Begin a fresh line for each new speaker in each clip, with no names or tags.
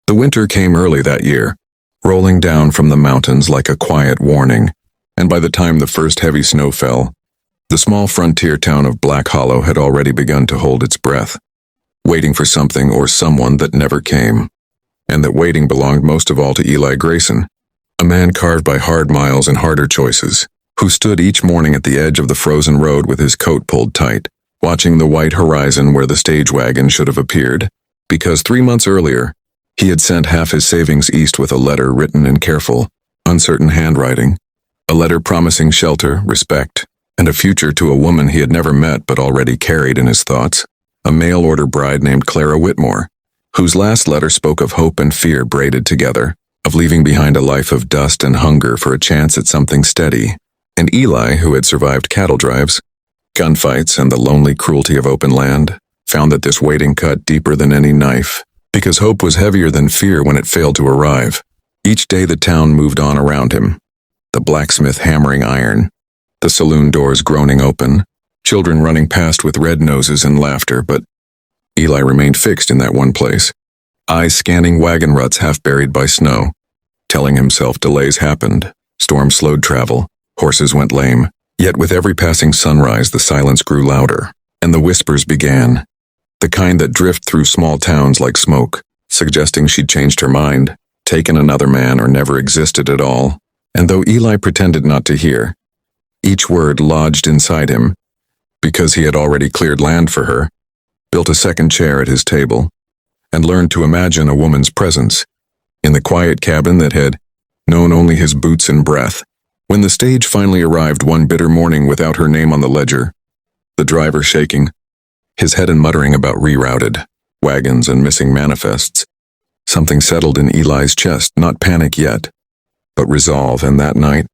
The winter came early that year, rolling down from the mountains like a quiet warning, and by the time the first heavy snow fell, the small frontier town of Black Hollow had already begun to hold its breath, waiting for something or someone that never came. And that waiting belonged most of all to Eli Grayson, a man carved by hard miles and harder choices, who stood each morning at the edge of the frozen road with his coat pulled tight, watching the white horizon where the stage wagon should have appeared, because 3 months earlier, he had sent half his savings east with a letter written in careful, uncertain handwriting, a letter promising shelter, respect, and a future to a woman he had never met but already carried in his thoughts, a mail-order bride named Clara Whitmore, whose last letter spoke of hope and fear braided together, of leaving behind a life of dust and hunger for a chance at something steady. And Eli, who had survived cattle drives, gunfights, and the lonely cruelty of open land, found that this waiting cut deeper than any knife, because hope was heavier than fear when it failed to arrive. Each day the town moved on around him, the blacksmith hammering iron, the saloon doors groaning open, children running past with red noses and laughter, but Eli remained fixed in that one place, eyes scanning wagon ruts half buried by snow, telling himself delays happened, storms slowed travel, horses went lame. Yet with every passing sunrise the silence grew louder, and the whispers began, the kind that drift through small towns like smoke, suggesting she'd changed her mind, taken another man, or never existed at all. And though Eli pretended not to hear, each word lodged inside him, because he had already cleared land for her, built a second chair at his table, and learned to imagine a woman's presence in the quiet cabin that had known only his boots and breath. When the stage finally arrived one bitter morning without her name on the ledger, the driver shaking, his head and muttering about rerouted wagons and missing manifests, something settled in Eli's chest, not panic yet, but resolve. And that night,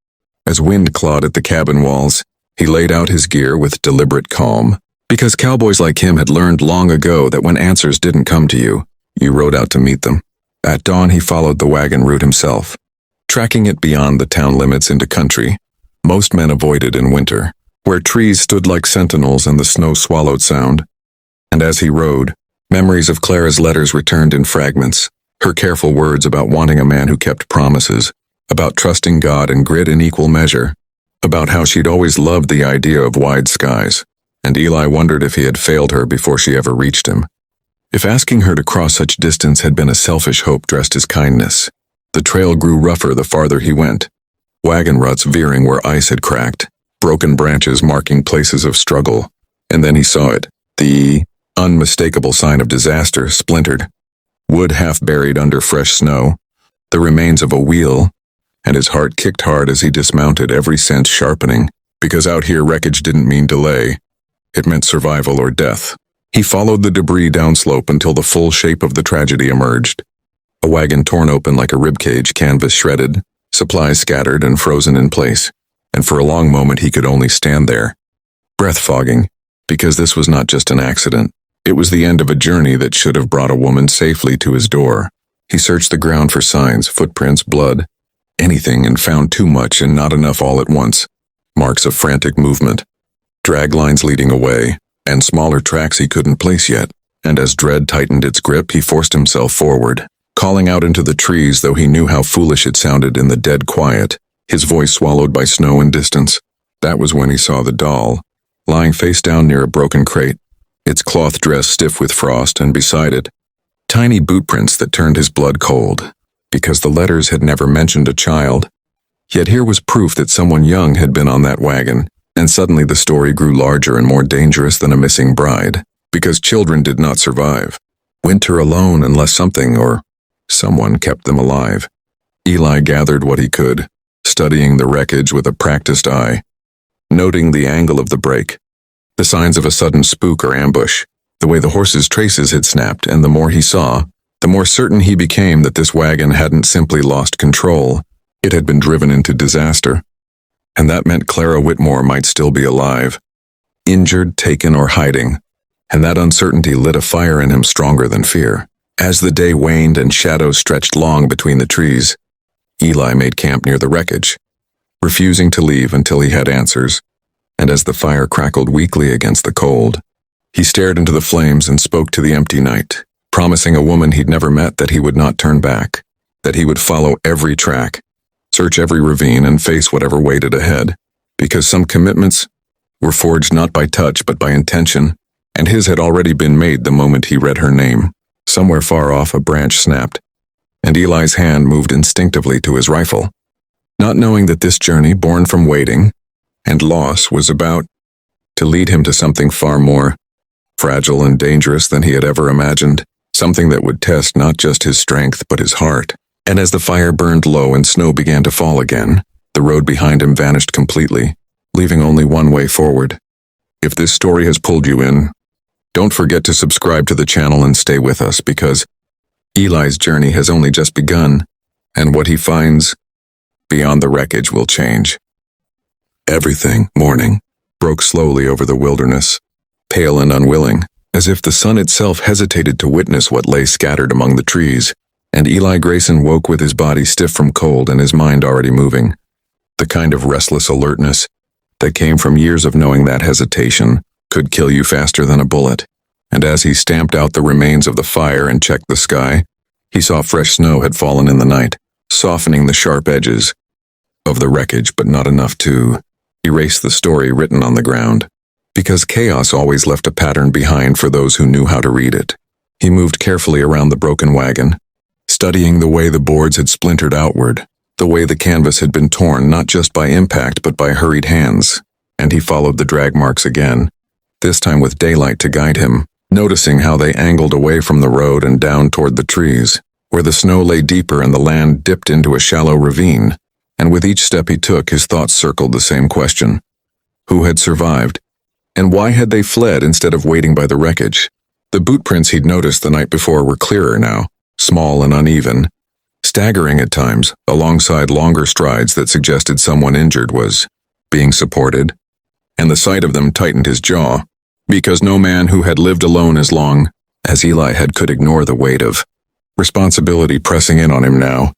as wind clawed at the cabin walls, he laid out his gear with deliberate calm, because cowboys like him had learned long ago that when answers didn't come to you, you rode out to meet them. At dawn he followed the wagon route himself, tracking it beyond the town limits into country most men avoided in winter, where trees stood like sentinels and the snow swallowed sound. And as he rode, memories of Clara's letters returned in fragments, her careful words about wanting a man who kept promises, about trusting God and grit in equal measure, about how she'd always loved the idea of wide skies, and Eli wondered if he had failed her before she ever reached him. If asking her to cross such distance had been a selfish hope dressed as kindness. The trail grew rougher the farther he went, wagon ruts veering where ice had cracked, broken branches marking places of struggle, and then he saw it, the unmistakable sign of disaster, splintered, wood half buried under fresh snow, the remains of a wheel, and his heart kicked hard as he dismounted, every sense sharpening, because out here wreckage didn't mean delay, it meant survival or death. He followed the debris downslope until the full shape of the tragedy emerged. A wagon torn open like a ribcage, canvas shredded, supplies scattered and frozen in place, and for a long moment he could only stand there, breath fogging, because this was not just an accident. It was the end of a journey that should have brought a woman safely to his door. He searched the ground for signs, footprints, blood, anything, and found too much and not enough all at once. Marks of frantic movement, drag lines leading away, and smaller tracks he couldn't place yet. And as dread tightened its grip, he forced himself forward, calling out into the trees, though he knew how foolish it sounded in the dead quiet, his voice swallowed by snow and distance. That was when he saw the doll, lying face down near a broken crate, its cloth dress stiff with frost, and beside it, tiny boot prints that turned his blood cold, because the letters had never mentioned a child. Yet here was proof that someone young had been on that wagon, and suddenly the story grew larger and more dangerous than a missing bride, because children did not survive winter alone unless something or someone kept them alive. Eli gathered what he could, studying the wreckage with a practiced eye, noting the angle of the break, the signs of a sudden spook or ambush, the way the horse's traces had snapped, and the more he saw, the more certain he became that this wagon hadn't simply lost control, it had been driven into disaster. And that meant Clara Whitmore might still be alive, injured, taken, or hiding, and that uncertainty lit a fire in him stronger than fear. As the day waned and shadows stretched long between the trees, Eli made camp near the wreckage, refusing to leave until he had answers, and as the fire crackled weakly against the cold, he stared into the flames and spoke to the empty night. promising a woman he'd never met that he would not turn back, that he would follow every track, search every ravine, and face whatever waited ahead, because some commitments were forged not by touch but by intention, and his had already been made the moment he read her name. Somewhere far off, a branch snapped, and Eli's hand moved instinctively to his rifle, not knowing that this journey, born from waiting and loss, was about to lead him to something far more fragile and dangerous than he had ever imagined, something that would test not just his strength but his heart. And as the fire burned low and snow began to fall again, the road behind him vanished completely, leaving only one way forward. If this story has pulled you in, don't forget to subscribe to the channel and stay with us, because Eli's journey has only just begun, and what he finds beyond the wreckage will change. Everything, morning, broke slowly over the wilderness, pale and unwilling, as if the sun itself hesitated to witness what lay scattered among the trees, and Eli Grayson woke with his body stiff from cold and his mind already moving. The kind of restless alertness that came from years of knowing that hesitation could kill you faster than a bullet. And as he stamped out the remains of the fire and checked the sky, he saw fresh snow had fallen in the night, softening the sharp edges of the wreckage, but not enough to erase the story written on the ground, because chaos always left a pattern behind for those who knew how to read it. He moved carefully around the broken wagon, studying the way the boards had splintered outward, the way the canvas had been torn not just by impact but by hurried hands, and he followed the drag marks again, this time with daylight to guide him, noticing how they angled away from the road and down toward the trees, where the snow lay deeper and the land dipped into a shallow ravine, and with each step he took his thoughts circled the same question. Who had survived? And why had they fled instead of waiting by the wreckage? The boot prints he'd noticed the night before were clearer now, small and uneven, staggering at times, alongside longer strides that suggested someone injured was being supported, and the sight of them tightened his jaw, because no man who had lived alone as long as Eli had could ignore the weight of responsibility pressing in on him now.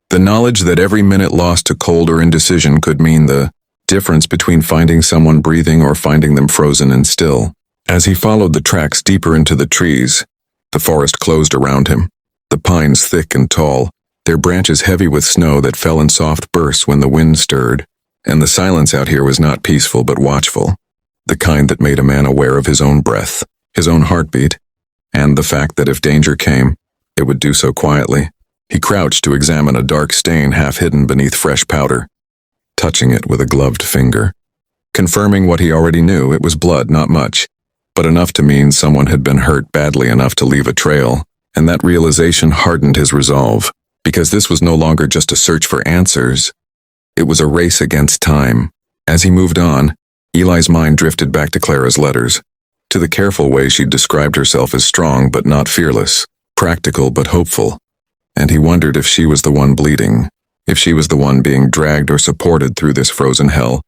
The knowledge that every minute lost to cold or indecision could mean the difference between finding someone breathing or finding them frozen and still. As he followed the tracks deeper into the trees, the forest closed around him, the pines thick and tall, their branches heavy with snow that fell in soft bursts when the wind stirred, and the silence out here was not peaceful but watchful, the kind that made a man aware of his own breath, his own heartbeat, and the fact that if danger came, it would do so quietly. He crouched to examine a dark stain half hidden beneath fresh powder, touching it with a gloved finger. Confirming what he already knew, it was blood, not much, but enough to mean someone had been hurt badly enough to leave a trail, and that realization hardened his resolve, because this was no longer just a search for answers. It was a race against time. As he moved on, Eli's mind drifted back to Clara's letters, to the careful way she'd described herself as strong but not fearless, practical but hopeful, and he wondered if she was the one bleeding, if she was the one being dragged or supported through this frozen hell,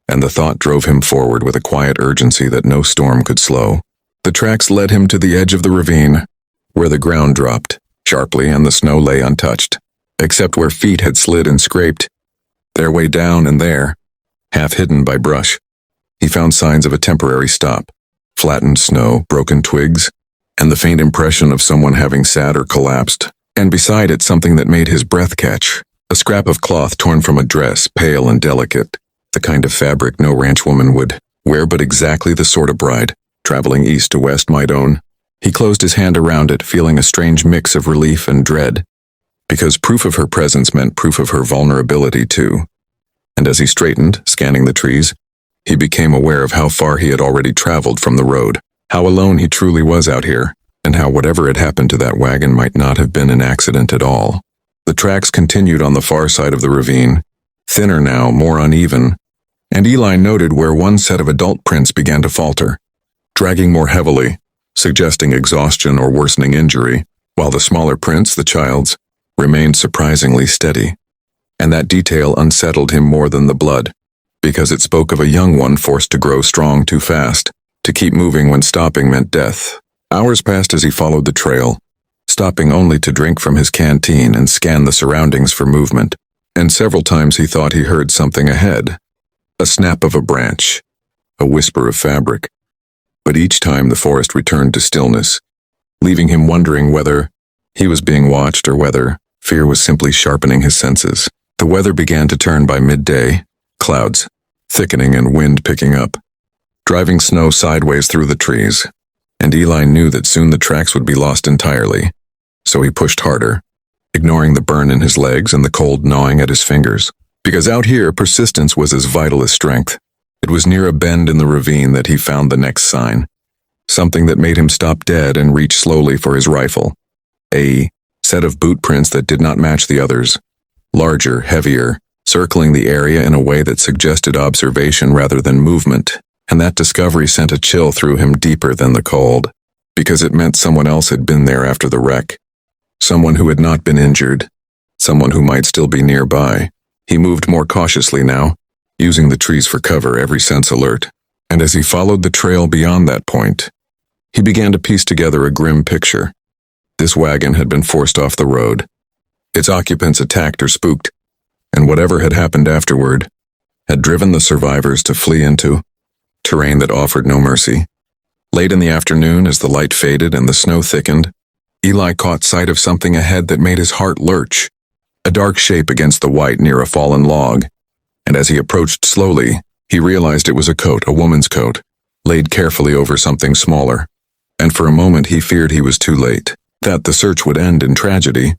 and the thought drove him forward with a quiet urgency that no storm could slow. The tracks led him to the edge of the ravine, where the ground dropped sharply and the snow lay untouched, except where feet had slid and scraped their way down, and there, half hidden by brush, he found signs of a temporary stop, flattened snow, broken twigs, and the faint impression of someone having sat or collapsed, and beside it something that made his breath catch, a scrap of cloth torn from a dress, pale and delicate, the kind of fabric no ranch woman would wear, but exactly the sort of bride, traveling east to west, might own. He closed his hand around it, feeling a strange mix of relief and dread, because proof of her presence meant proof of her vulnerability too. And as he straightened, scanning the trees, he became aware of how far he had already traveled from the road, how alone he truly was out here, and how whatever had happened to that wagon might not have been an accident at all. The tracks continued on the far side of the ravine, thinner now, more uneven, and Eli noted where one set of adult prints began to falter, dragging more heavily, suggesting exhaustion or worsening injury, while the smaller prints, the child's, remained surprisingly steady. And that detail unsettled him more than the blood, because it spoke of a young one forced to grow strong too fast, to keep moving when stopping meant death. Hours passed as he followed the trail, stopping only to drink from his canteen and scan the surroundings for movement, and several times he thought he heard something ahead, a snap of a branch, a whisper of fabric. But each time the forest returned to stillness, leaving him wondering whether he was being watched or whether fear was simply sharpening his senses. The weather began to turn by midday, clouds thickening and wind picking up, driving snow sideways through the trees, and Eli knew that soon the tracks would be lost entirely, so he pushed harder, ignoring the burn in his legs and the cold gnawing at his fingers. Because out here, persistence was as vital as strength. It was near a bend in the ravine that he found the next sign, something that made him stop dead and reach slowly for his rifle. A set of boot prints that did not match the others, larger, heavier, circling the area in a way that suggested observation rather than movement, and that discovery sent a chill through him deeper than the cold, because it meant someone else had been there after the wreck, someone who had not been injured, someone who might still be nearby. He moved more cautiously now, using the trees for cover, every sense alert, and as he followed the trail beyond that point, he began to piece together a grim picture. This wagon had been forced off the road, its occupants attacked or spooked, and whatever had happened afterward had driven the survivors to flee into terrain that offered no mercy. Late in the afternoon, as the light faded and the snow thickened, Eli caught sight of something ahead that made his heart lurch, a dark shape against the white near a fallen log, and as he approached slowly, he realized it was a coat, a woman's coat, laid carefully over something smaller, and for a moment he feared he was too late, that the search would end in tragedy.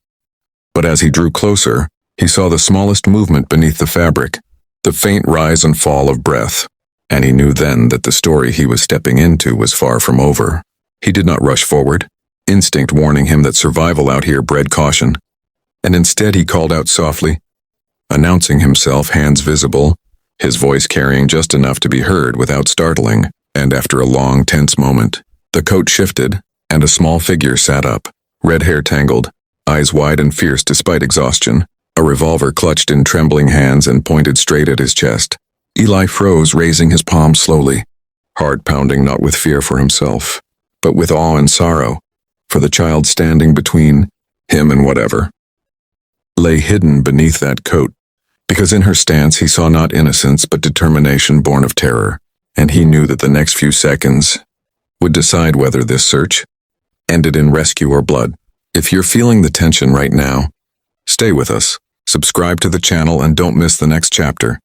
But as he drew closer, he saw the smallest movement beneath the fabric, the faint rise and fall of breath, and he knew then that the story he was stepping into was far from over. He did not rush forward, instinct warning him that survival out here bred caution, and instead he called out softly, announcing himself, hands visible, his voice carrying just enough to be heard without startling, and after a long, tense moment, the coat shifted, and a small figure sat up, red hair tangled, eyes wide and fierce despite exhaustion, a revolver clutched in trembling hands and pointed straight at his chest. Eli froze, raising his palm slowly, heart pounding not with fear for himself, but with awe and sorrow, for the child standing between him and whatever lay hidden beneath that coat, because in her stance he saw not innocence but determination born of terror, and he knew that the next few seconds would decide whether this search ended in rescue or blood. If you're feeling the tension right now, stay with us, subscribe to the channel, and don't miss the next chapter,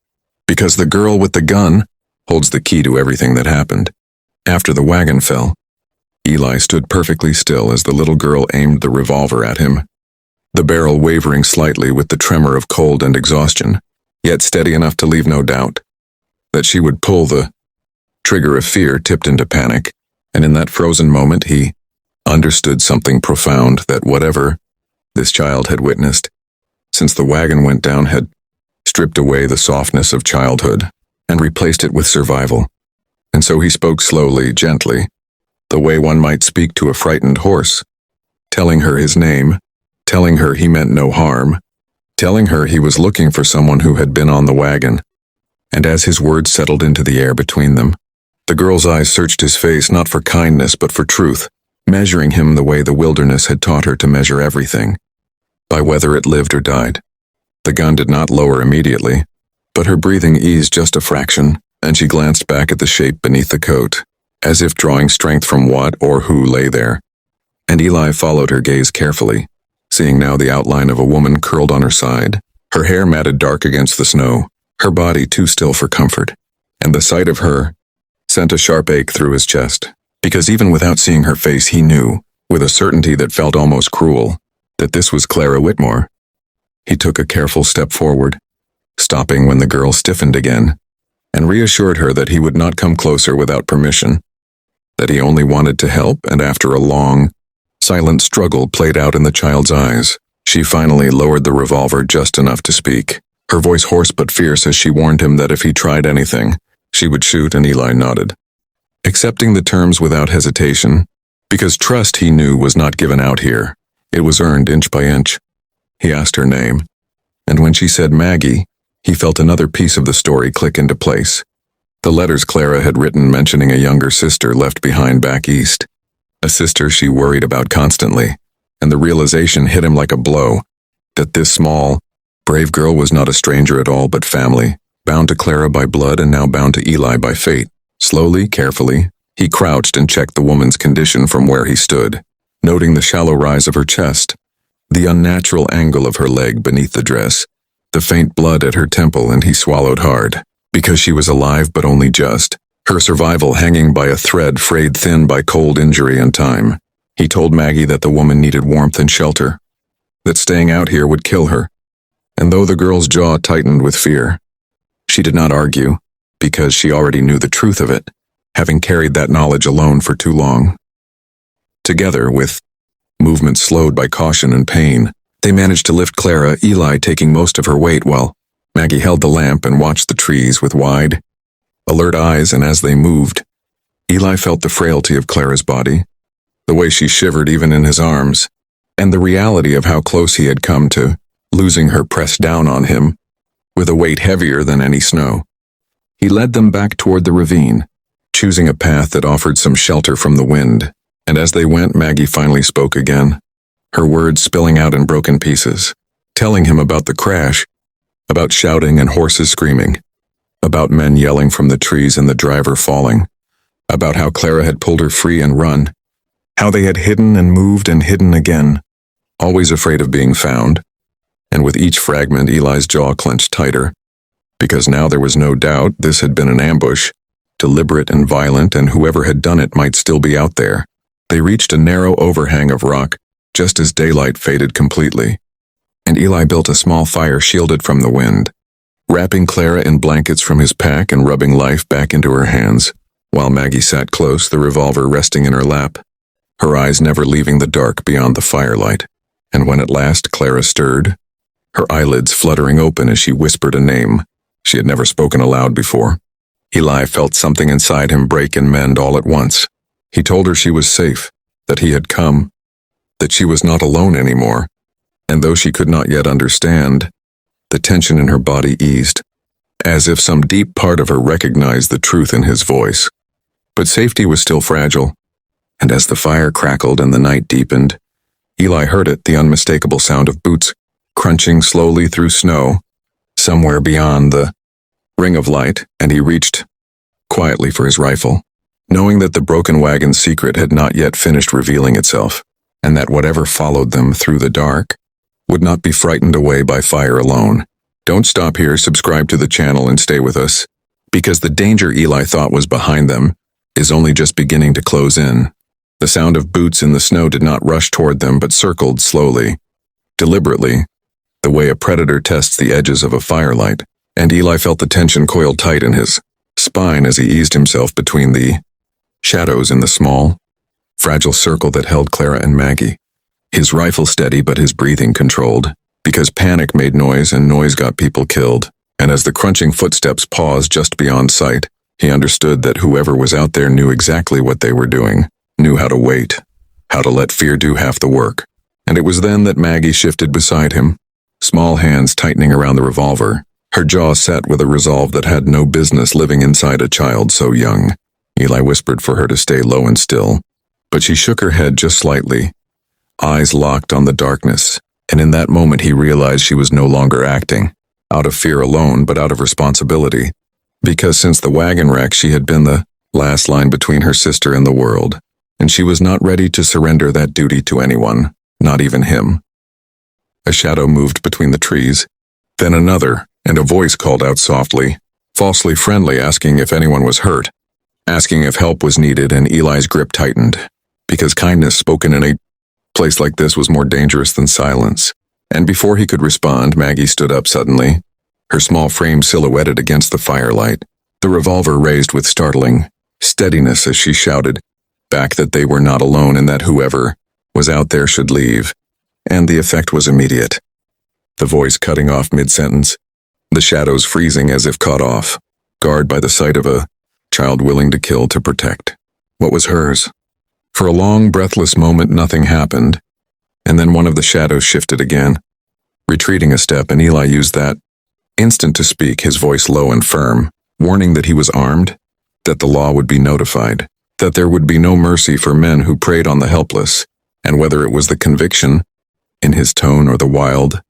because the girl with the gun holds the key to everything that happened. After the wagon fell, Eli stood perfectly still as the little girl aimed the revolver at him, the barrel wavering slightly with the tremor of cold and exhaustion, yet steady enough to leave no doubt that she would pull. The trigger of fear tipped into panic, and in that frozen moment he understood something profound, that whatever this child had witnessed since the wagon went down had stripped away the softness of childhood and replaced it with survival. And so he spoke slowly, gently, the way one might speak to a frightened horse, telling her his name, telling her he meant no harm, telling her he was looking for someone who had been on the wagon. And as his words settled into the air between them, the girl's eyes searched his face not for kindness but for truth, measuring him the way the wilderness had taught her to measure everything, by whether it lived or died. The gun did not lower immediately, but her breathing eased just a fraction, and she glanced back at the shape beneath the coat, as if drawing strength from what or who lay there. And Eli followed her gaze carefully, seeing now the outline of a woman curled on her side, her hair matted dark against the snow, her body too still for comfort, and the sight of her sent a sharp ache through his chest, because even without seeing her face he knew, with a certainty that felt almost cruel, that this was Clara Whitmore. He took a careful step forward, stopping when the girl stiffened again, and reassured her that he would not come closer without permission, that he only wanted to help. And after a long, silent struggle played out in the child's eyes, she finally lowered the revolver just enough to speak, her voice hoarse but fierce as she warned him that if he tried anything, she would shoot. And Eli nodded, accepting the terms without hesitation, because trust, he knew, was not given out here. It was earned inch by inch. He asked her name, and when she said Maggie, he felt another piece of the story click into place. The letters Clara had written mentioning a younger sister left behind back east, a sister she worried about constantly, and the realization hit him like a blow, that this small, brave girl was not a stranger at all but family, bound to Clara by blood and now bound to Eli by fate. Slowly, carefully, he crouched and checked the woman's condition from where he stood. noting the shallow rise of her chest, the unnatural angle of her leg beneath the dress, the faint blood at her temple, and he swallowed hard. Because she was alive but only just, her survival hanging by a thread frayed thin by cold injury and time. He told Maggie that the woman needed warmth and shelter, that staying out here would kill her. And though the girl's jaw tightened with fear, she did not argue, because she already knew the truth of it, having carried that knowledge alone for too long. Together, with movements slowed by caution and pain, they managed to lift Clara, Eli taking most of her weight while Maggie held the lamp and watched the trees with wide, alert eyes, and as they moved, Eli felt the frailty of Clara's body, the way she shivered even in his arms, and the reality of how close he had come to losing her pressed down on him, with a weight heavier than any snow. He led them back toward the ravine, choosing a path that offered some shelter from the wind, and as they went, Maggie finally spoke again, her words spilling out in broken pieces, telling him about the crash, about shouting and horses screaming, about men yelling from the trees and the driver falling, about how Clara had pulled her free and run, how they had hidden and moved and hidden again, always afraid of being found. And with each fragment, Eli's jaw clenched tighter, because now there was no doubt this had been an ambush, deliberate and violent, and whoever had done it might still be out there. They reached a narrow overhang of rock, just as daylight faded completely, and Eli built a small fire shielded from the wind, wrapping Clara in blankets from his pack and rubbing life back into her hands, while Maggie sat close, the revolver resting in her lap, her eyes never leaving the dark beyond the firelight. And when at last Clara stirred, her eyelids fluttering open as she whispered a name she had never spoken aloud before, Eli felt something inside him break and mend all at once. He told her she was safe, that he had come, that she was not alone anymore, and though she could not yet understand, the tension in her body eased, as if some deep part of her recognized the truth in his voice. But safety was still fragile, and as the fire crackled and the night deepened, Eli heard it, the unmistakable sound of boots crunching slowly through snow, somewhere beyond the ring of light, and he reached quietly for his rifle, knowing that the broken wagon's secret had not yet finished revealing itself, and that whatever followed them through the dark would not be frightened away by fire alone. Don't stop here, subscribe to the channel and stay with us, because the danger Eli thought was behind them is only just beginning to close in. The sound of boots in the snow did not rush toward them but circled slowly, deliberately, the way a predator tests the edges of a firelight, and Eli felt the tension coiled tight in his spine as he eased himself between the shadows in the small, fragile circle that held Clara and Maggie. His rifle steady but his breathing controlled, because panic made noise and noise got people killed, and as the crunching footsteps paused just beyond sight, he understood that whoever was out there knew exactly what they were doing, knew how to wait, how to let fear do half the work. And it was then that Maggie shifted beside him, small hands tightening around the revolver, her jaw set with a resolve that had no business living inside a child so young. Eli whispered for her to stay low and still, but she shook her head just slightly, eyes locked on the darkness, and in that moment he realized she was no longer acting, out of fear alone but out of responsibility, because since the wagon wreck she had been the last line between her sister and the world, and she was not ready to surrender that duty to anyone, not even him. A shadow moved between the trees, then another, and a voice called out softly, falsely friendly, asking if anyone was hurt, asking if help was needed, and Eli's grip tightened, because kindness spoken in a place like this was more dangerous than silence. And before he could respond, Maggie stood up suddenly, her small frame silhouetted against the firelight, the revolver raised with startling steadiness as she shouted back that they were not alone and that whoever was out there should leave. And the effect was immediate. The voice cutting off mid-sentence, the shadows freezing as if caught off guard by the sight of a child willing to kill to protect what was hers. For a long, breathless moment, nothing happened, and then one of the shadows shifted again, retreating a step, and Eli used that instant to speak, his voice low and firm, warning that he was armed, that the law would be notified, that there would be no mercy for men who preyed on the helpless, and whether it was the conviction in his tone or the wild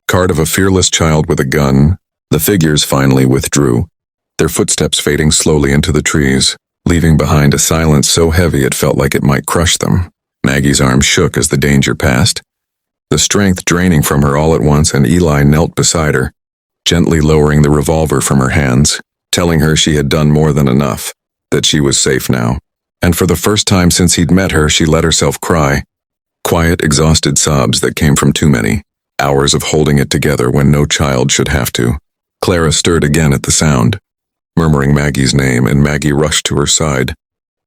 card of a fearless child with a gun, the figures finally withdrew, their footsteps fading slowly into the trees, leaving behind a silence so heavy it felt like it might crush them. Maggie's arm shook as the danger passed, the strength draining from her all at once, and Eli knelt beside her, gently lowering the revolver from her hands, telling her she had done more than enough, that she was safe now. And for the first time since he'd met her, she let herself cry. Quiet, exhausted sobs that came from too many hours of holding it together when no child should have to. Clara stirred again at the sound, murmuring Maggie's name, and Maggie rushed to her side,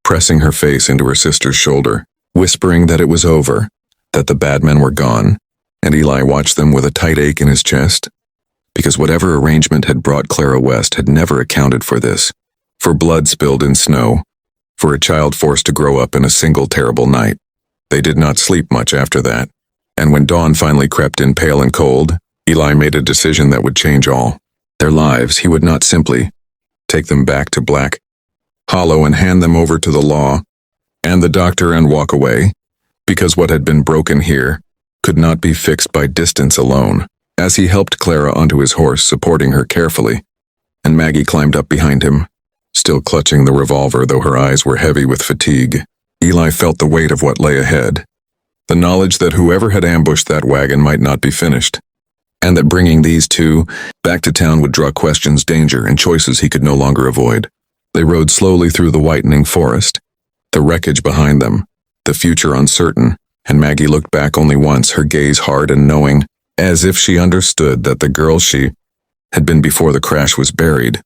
pressing her face into her sister's shoulder, whispering that it was over, that the bad men were gone, and Eli watched them with a tight ache in his chest, because whatever arrangement had brought Clara west had never accounted for this, for blood spilled in snow, for a child forced to grow up in a single terrible night. They did not sleep much after that, and when dawn finally crept in pale and cold, Eli made a decision that would change all. Their lives. He would not simply take them back to Black Hollow and hand them over to the law and the doctor and walk away, because what had been broken here could not be fixed by distance alone. As he helped Clara onto his horse, supporting her carefully, and Maggie climbed up behind him, still clutching the revolver though her eyes were heavy with fatigue, Eli felt the weight of what lay ahead, the knowledge that whoever had ambushed that wagon might not be finished, and that bringing these two back to town would draw questions, danger, and choices he could no longer avoid. They rode slowly through the whitening forest, the wreckage behind them, the future uncertain, and Maggie looked back only once, her gaze hard and knowing, as if she understood that the girl she had been before the crash was buried,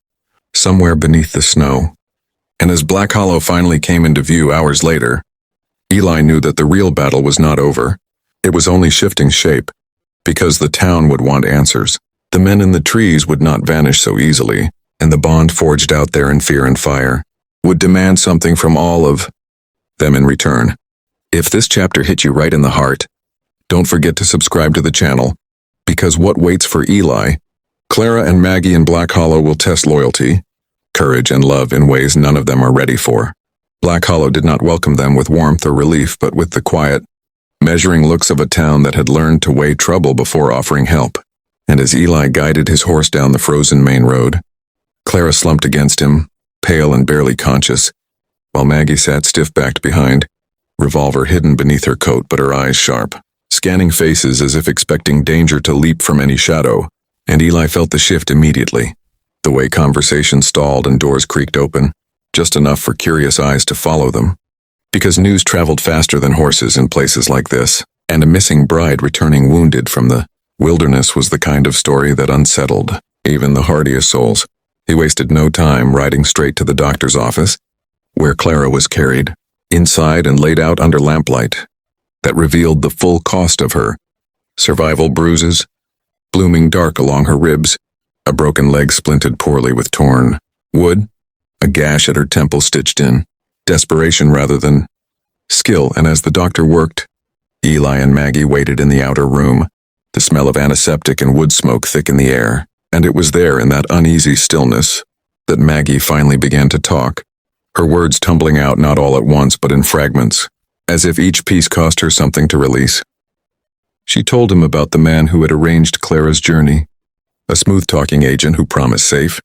somewhere beneath the snow. And as Black Hollow finally came into view hours later, Eli knew that the real battle was not over. It was only shifting shape, because the town would want answers. The men in the trees would not vanish so easily, and the bond forged out there in fear and fire would demand something from all of them in return. If this chapter hit you right in the heart, don't forget to subscribe to the channel, because what waits for Eli, Clara, and Maggie in Black Hollow will test loyalty, courage, and love in ways none of them are ready for. Black Hollow did not welcome them with warmth or relief, but with the quiet, measuring looks of a town that had learned to weigh trouble before offering help. And as Eli guided his horse down the frozen main road, Clara slumped against him, pale and barely conscious, while Maggie sat stiff-backed behind, revolver hidden beneath her coat but her eyes sharp, scanning faces as if expecting danger to leap from any shadow. And Eli felt the shift immediately, the way conversation stalled and doors creaked open, just enough for curious eyes to follow them. Because news traveled faster than horses in places like this, and a missing bride returning wounded from the wilderness was the kind of story that unsettled even the hardiest souls. He wasted no time riding straight to the doctor's office, where Clara was carried, inside and laid out under lamplight that revealed the full cost of her survival: bruises blooming dark along her ribs, a broken leg splinted poorly with torn wood, a gash at her temple stitched in, desperation rather than skill. And as the doctor worked, Eli and Maggie waited in the outer room, the smell of antiseptic and wood smoke thick in the air, and it was there in that uneasy stillness that Maggie finally began to talk, her words tumbling out not all at once but in fragments, as if each piece cost her something to release. She told him about the man who had arranged Clara's journey, a smooth-talking agent who promised safe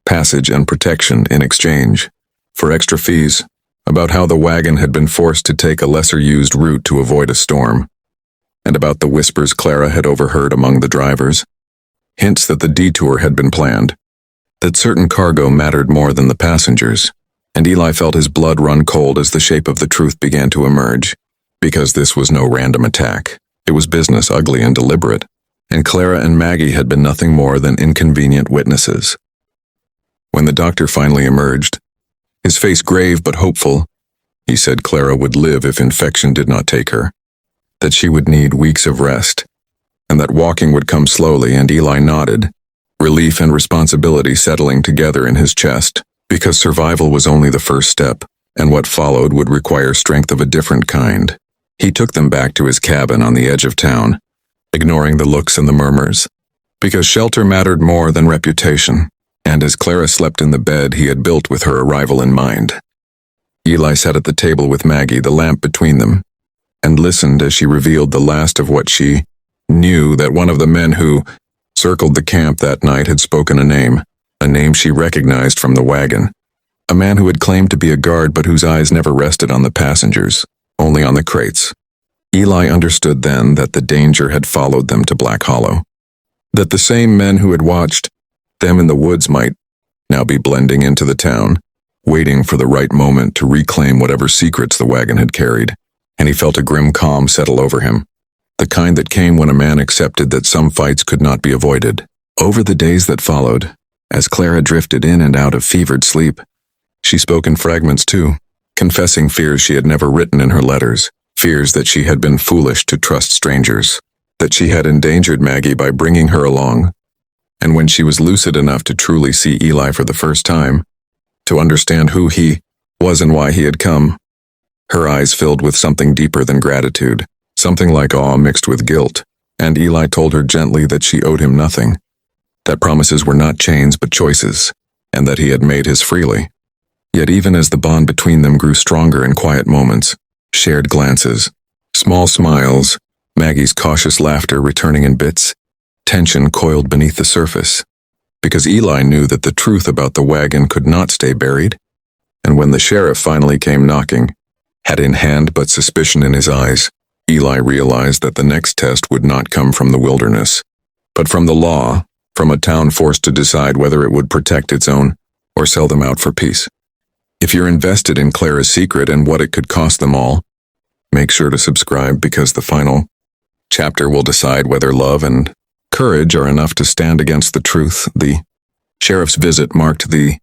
passage and protection in exchange for extra fees, about how the wagon had been forced to take a lesser-used route to avoid a storm, and about the whispers Clara had overheard among the drivers, hints that the detour had been planned, that certain cargo mattered more than the passengers. And Eli felt his blood run cold as the shape of the truth began to emerge, because this was no random attack. It was business, ugly and deliberate, and Clara and Maggie had been nothing more than inconvenient witnesses. When the doctor finally emerged, his face grave but hopeful, he said Clara would live if infection did not take her, that she would need weeks of rest, and that walking would come slowly. And Eli nodded, relief and responsibility settling together in his chest, because survival was only the first step, and what followed would require strength of a different kind. He took them back to his cabin on the edge of town, ignoring the looks and the murmurs, because shelter mattered more than reputation. And as Clara slept in the bed he had built with her arrival in mind, Eli sat at the table with Maggie, the lamp between them, and listened as she revealed the last of what she knew, that one of the men who circled the camp that night had spoken a name she recognized from the wagon, a man who had claimed to be a guard but whose eyes never rested on the passengers, only on the crates. Eli understood then that the danger had followed them to Black Hollow. That the same men who had watched them in the woods might now be blending into the town, waiting for the right moment to reclaim whatever secrets the wagon had carried. And he felt a grim calm settle over him, the kind that came when a man accepted that some fights could not be avoided. Over the days that followed, as Clara drifted in and out of fevered sleep, she spoke in fragments too, confessing fears she had never written in her letters, fears that she had been foolish to trust strangers, that she had endangered Maggie by bringing her along. And when she was lucid enough to truly see Eli for the first time, to understand who he was and why he had come, her eyes filled with something deeper than gratitude, something like awe mixed with guilt, and Eli told her gently that she owed him nothing, that promises were not chains but choices, and that he had made his freely. Yet even as the bond between them grew stronger in quiet moments, shared glances, small smiles, Maggie's cautious laughter returning in bits, tension coiled beneath the surface, because Eli knew that the truth about the wagon could not stay buried, and when the sheriff finally came knocking, hat in hand but suspicion in his eyes, Eli realized that the next test would not come from the wilderness, but from the law, from a town forced to decide whether it would protect its own or sell them out for peace. If you're invested in Clara's secret and what it could cost them all, make sure to subscribe because the final chapter will decide whether love and courage are enough to stand against the truth. The sheriff's visit marked the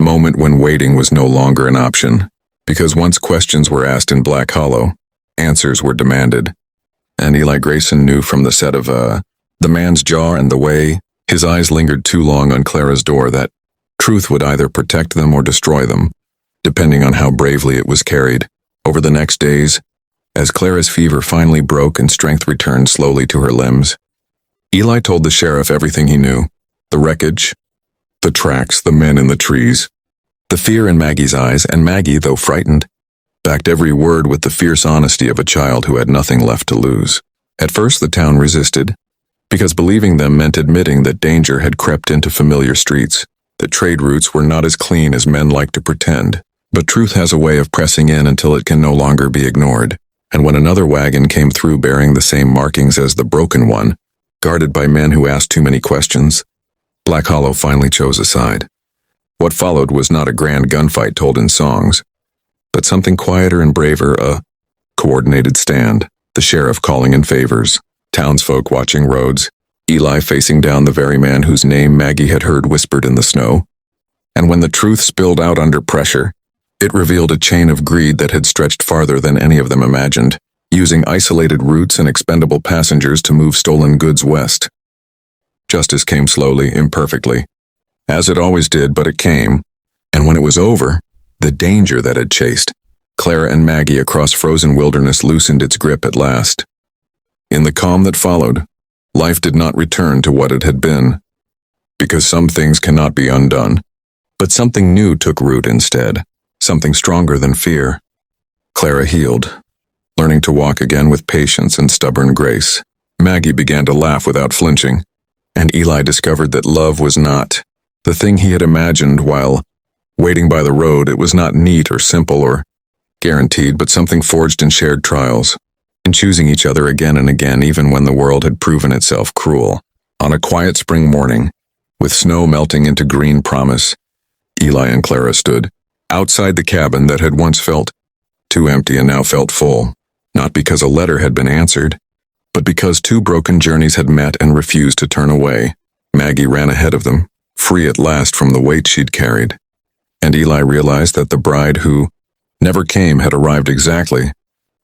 moment when waiting was no longer an option, because once questions were asked in Black Hollow, answers were demanded, and Eli Grayson knew from the set of the man's jaw and the way his eyes lingered too long on Clara's door that truth would either protect them or destroy them, depending on how bravely it was carried. Over the next days, as Clara's fever finally broke and strength returned slowly to her limbs, Eli told the sheriff everything he knew, the wreckage, the tracks, the men in the trees, the fear in Maggie's eyes, and Maggie, though frightened, backed every word with the fierce honesty of a child who had nothing left to lose. At first the town resisted, because believing them meant admitting that danger had crept into familiar streets, that trade routes were not as clean as men like to pretend. But truth has a way of pressing in until it can no longer be ignored, and when another wagon came through bearing the same markings as the broken one, guarded by men who asked too many questions, Black Hollow finally chose a side. What followed was not a grand gunfight told in songs, but something quieter and braver, a coordinated stand, the sheriff calling in favors, townsfolk watching roads, Eli facing down the very man whose name Maggie had heard whispered in the snow. And when the truth spilled out under pressure, it revealed a chain of greed that had stretched farther than any of them imagined, using isolated routes and expendable passengers to move stolen goods west. Justice came slowly, imperfectly, as it always did, but it came, and when it was over, the danger that had chased Clara and Maggie across frozen wilderness loosened its grip at last. In the calm that followed, life did not return to what it had been, because some things cannot be undone, but something new took root instead, something stronger than fear. Clara healed, learning to walk again with patience and stubborn grace. Maggie began to laugh without flinching, and Eli discovered that love was not the thing he had imagined while waiting by the road. It was not neat or simple or guaranteed, but something forged in shared trials, in choosing each other again and again, even when the world had proven itself cruel. On a quiet spring morning, with snow melting into green promise, Eli and Clara stood outside the cabin that had once felt too empty and now felt full, not because a letter had been answered, but because two broken journeys had met and refused to turn away. Maggie ran ahead of them, free at last from the weight she'd carried, and Eli realized that the bride who never came had arrived exactly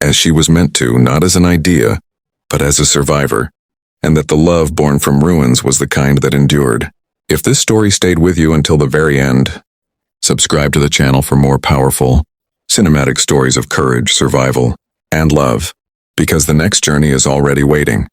as she was meant to, not as an idea, but as a survivor, and that the love born from ruins was the kind that endured. If this story stayed with you until the very end, subscribe to the channel for more powerful, cinematic stories of courage, survival, and love, because the next journey is already waiting.